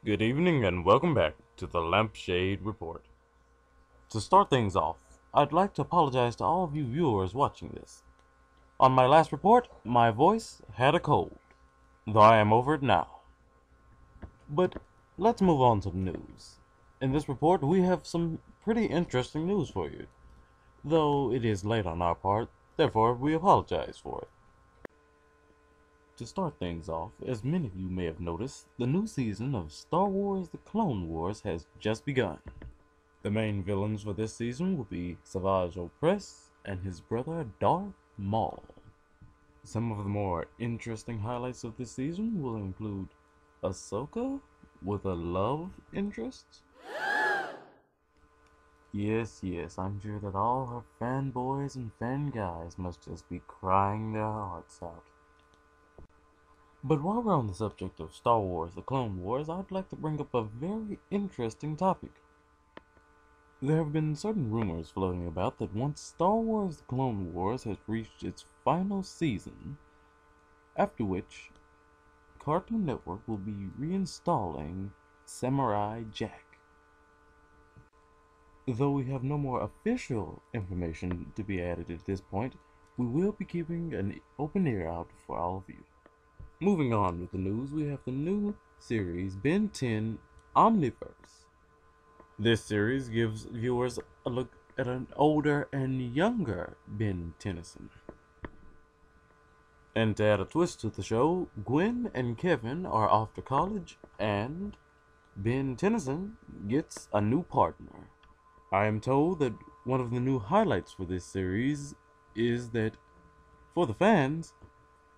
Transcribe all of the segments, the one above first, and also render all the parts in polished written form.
Good evening and welcome back to the Lampshade Report. To start things off, I'd like to apologize to all of you viewers watching this. On my last report, my voice had a cold, though I am over it now. But let's move on to the news. In this report, we have some pretty interesting news for you, though it is late on our part, therefore we apologize for it. To start things off, as many of you may have noticed, the new season of Star Wars The Clone Wars has just begun. The main villains for this season will be Savage Opress and his brother Darth Maul. Some of the more interesting highlights of this season will include Ahsoka with a love interest. Yes, I'm sure that all her fanboys and fanguys must just be crying their hearts out. But while we're on the subject of Star Wars The Clone Wars, I'd like to bring up a very interesting topic. There have been certain rumors floating about that once Star Wars The Clone Wars has reached its final season, after which Cartoon Network will be reinstalling Samurai Jack. Though we have no more official information to be added at this point, we will be keeping an open ear out for all of you. Moving on with the news, we have the new series Ben 10 Omniverse. This series gives viewers a look at an older and younger Ben Tennyson. And to add a twist to the show, Gwen and Kevin are off to college, and Ben Tennyson gets a new partner. I am told that one of the new highlights for this series is that, for the fans,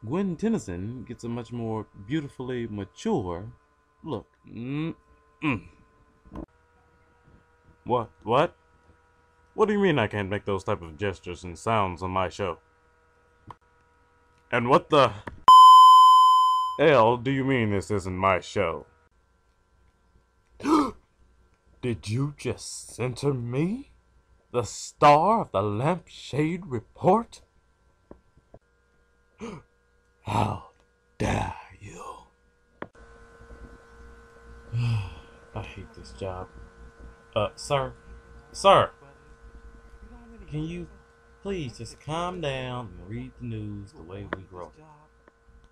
Gwen Tennyson gets a much more beautifully mature look. What? What do you mean I can't make those type of gestures and sounds on my show? And what the hell do you mean this isn't my show? Did you just censor me? The star of the Lampshade Report? How dare you? I hate this job. Sir, can you please just calm down and read the news the way we wrote it?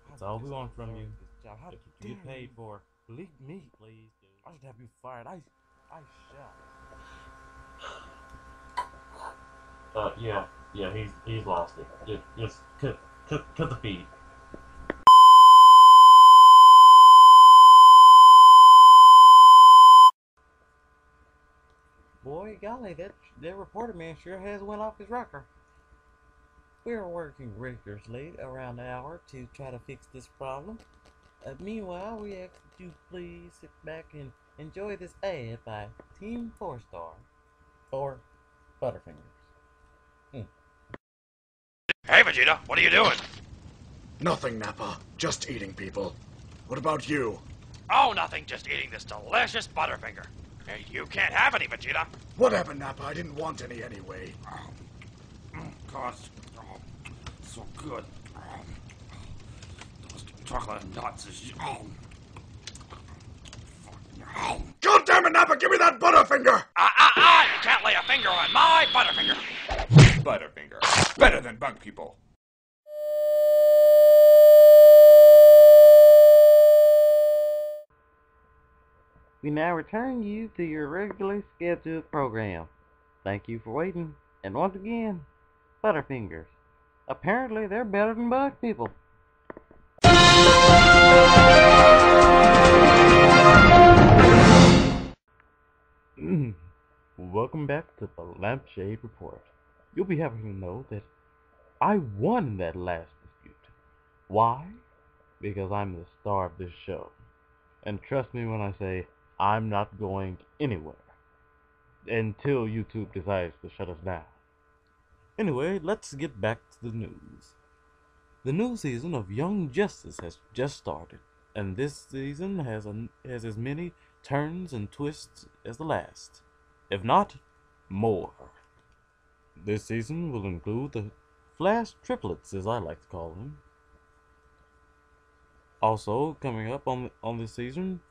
That's all we want from you. That's what you get paid for. Believe me, Please do. I should have you fired. I shall. Yeah, he's lost it. Just cut the feed. Boy, golly, that reporter man sure has went off his rocker. We're working rigorously around the hour to try to fix this problem. Meanwhile, we ask that you please sit back and enjoy this ad by Team 4-Star or Butterfingers. Hey, Vegeta, what are you doing? Nothing, Nappa. Just eating people. What about you? Oh, nothing, just eating this delicious Butterfinger. Hey, you can't have any, Vegeta. What happened, Nappa? I didn't want any anyway. Gosh, so good. Those chocolate nuts is... God damn it, Nappa! Give me that Butterfinger! You can't lay a finger on my Butterfinger. Butterfinger. Better than bug people. We now return you to your regularly scheduled program. Thank you for waiting. And once again, Butterfingers. Apparently, they're better than bug people. Welcome back to the Lampshade Report. You'll be happy to know that I won that last dispute. Why? Because I'm the star of this show. And trust me when I say I'm not going anywhere until YouTube decides to shut us down. Anyway, let's get back to the news. The new season of Young Justice has just started, and this season has as many turns and twists as the last, if not more. This season will include the Flash triplets, as I like to call them. Also, coming up on this season,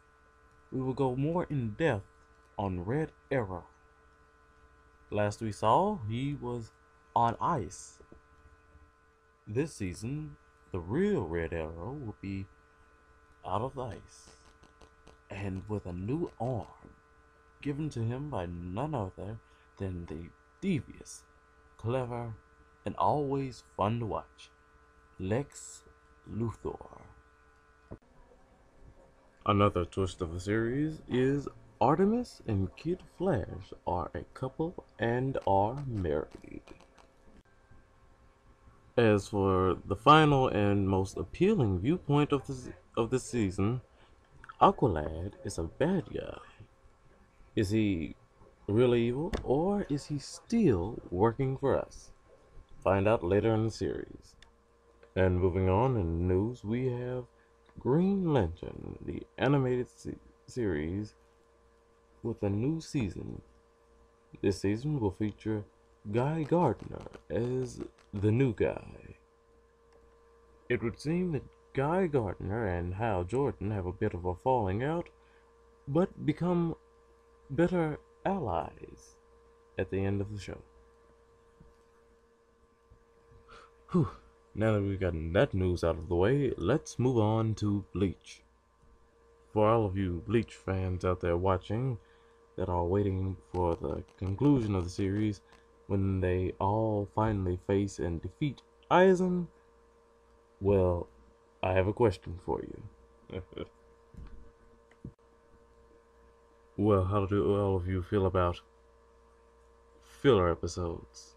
we will go more in depth on Red Arrow. Last we saw, he was on ice. This season, the real Red Arrow will be out of ice and with a new arm given to him by none other than the devious, clever, and always fun to watch, Lex Luthor. Another twist of the series is Artemis and Kid Flash are a couple and are married. As for the final and most appealing viewpoint of this season, Aqualad is a bad guy. Is he really evil, or is he still working for us? Find out later in the series. And moving on in the news, we have Green Lantern, the animated series, with a new season. This season will feature Guy Gardner as the new guy. It would seem that Guy Gardner and Hal Jordan have a bit of a falling out, but become better allies at the end of the show. Whew. Now that we've gotten that news out of the way, let's move on to Bleach. For all of you Bleach fans out there watching that are waiting for the conclusion of the series when they all finally face and defeat Aizen, well, I have a question for you. Well, how do all of you feel about filler episodes?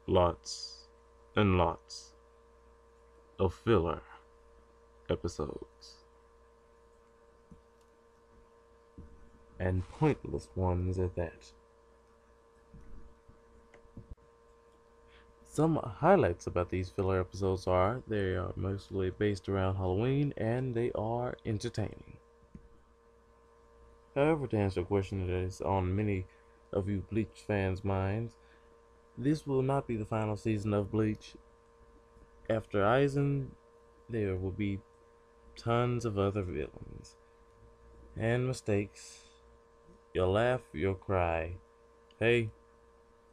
Lots and lots of filler episodes. And pointless ones at that. Some highlights about these filler episodes are they are mostly based around Halloween and they are entertaining. However, to answer a question that is on many of you Bleach fans' minds, this will not be the final season of Bleach. After Aizen, there will be tons of other villains and mistakes. You'll laugh, you'll cry. Hey,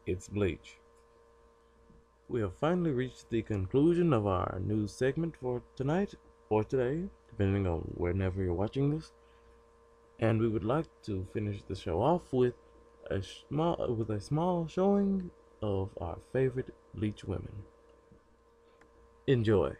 it's Bleach. We have finally reached the conclusion of our news segment for tonight, or today, depending on whenever you're watching this. And we would like to finish the show off with a small showing of our favorite Bleach women. Enjoy.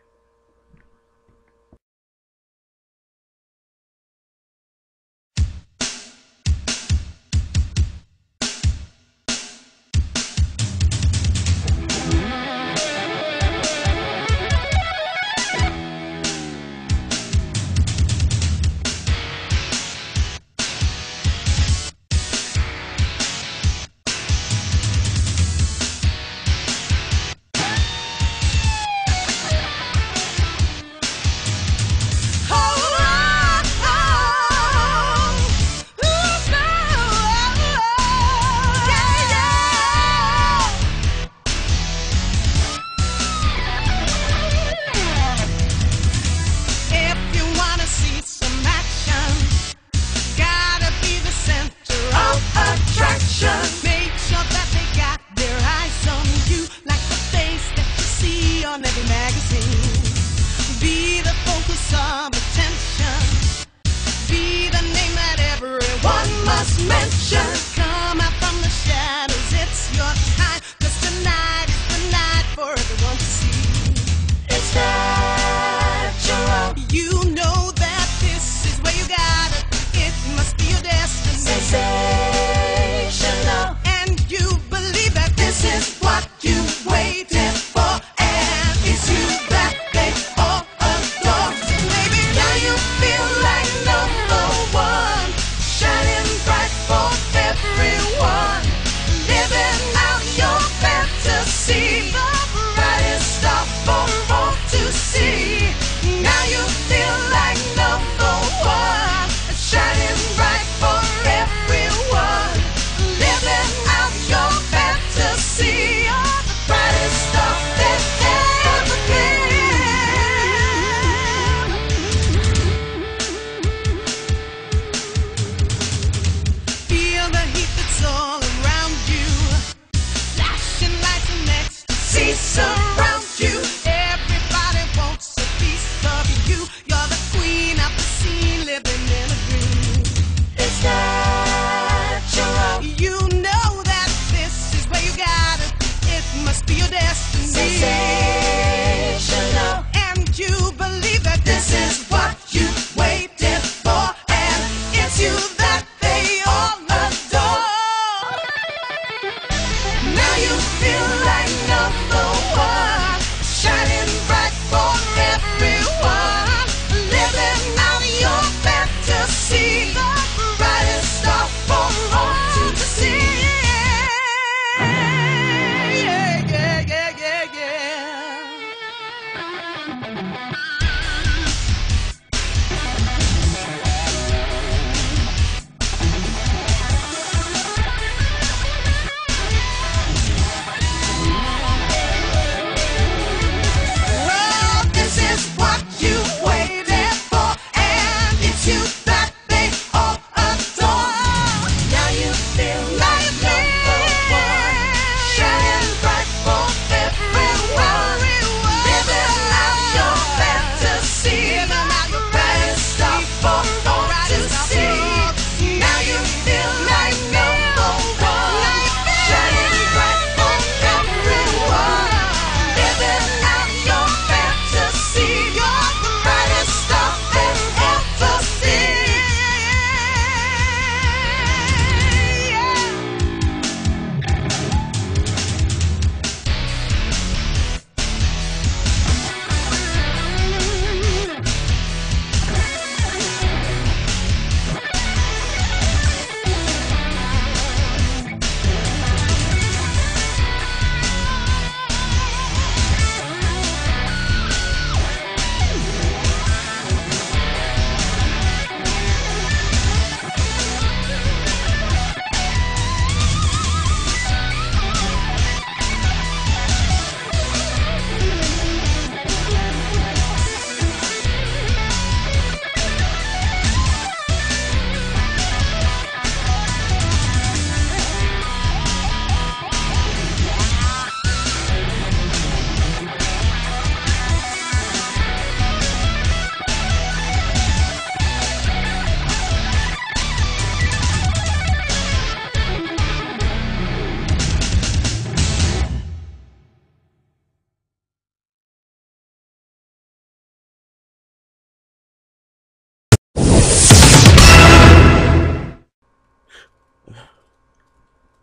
Living out your fantasy.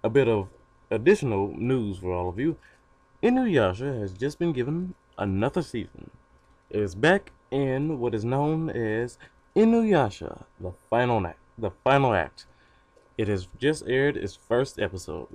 A bit of additional news for all of you. Inuyasha has just been given another season. It is back in what is known as Inuyasha, the final act. It has just aired its first episode.